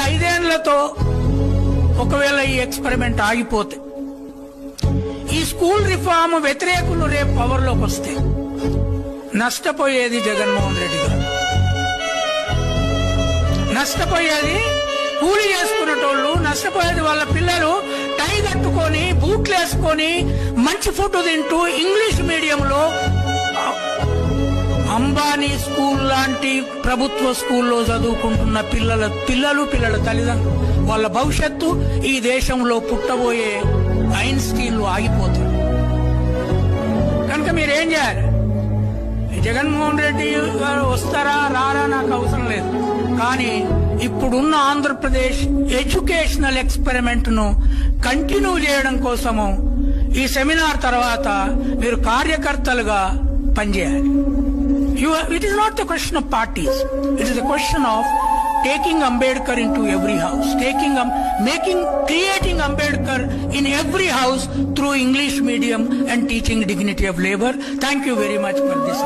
5 ఏళ్లతో ఒకవేళ ఈ ఎక్స్పెరిమెంట్ ఆగిపోతే, ఈ స్కూల్ రిఫార్మ్ వ్యతిరేకులు రేపు పవర్లోకి వస్తే నష్టపోయేది జగన్మోహన్ రెడ్డి గారు. నష్టపోయేది కూలి చేసుకునేటోళ్ళు, నష్టపోయేది వాళ్ళ పిల్లలు టై కట్టుకొని బూట్లు వేసుకొని మంచి ఫుడ్ తింటూ ఇంగ్లీష్ మీడియంలో అంబానీ స్కూల్ లాంటి ప్రభుత్వ స్కూల్లో చదువుకుంటున్న పిల్లల తల్లిదండ్రులు, వాళ్ళ భవిష్యత్తు ఈ దేశంలో పుట్టబోయే ఐన్స్టీన్లు ఆగిపోతారు. కనుక మీరేం చేయాలి? జగన్మోహన్ రెడ్డి గారు వస్తారా రారా నాకు అవసరం లేదు, కానీ ఇప్పుడున్న ఆంధ్రప్రదేశ్ ఎడ్యుకేషనల్ ఎక్స్పెరిమెంట్ ను కంటిన్యూ చేయడం కోసము ఈ సెమినార్ తర్వాత మీరు కార్యకర్తలుగా పనిచేయాలి. It is not the question of parties. It is the question of taking Ambedkar into every house, creating Ambedkar in every house through English medium and teaching dignity of labor. Thank you very much for this.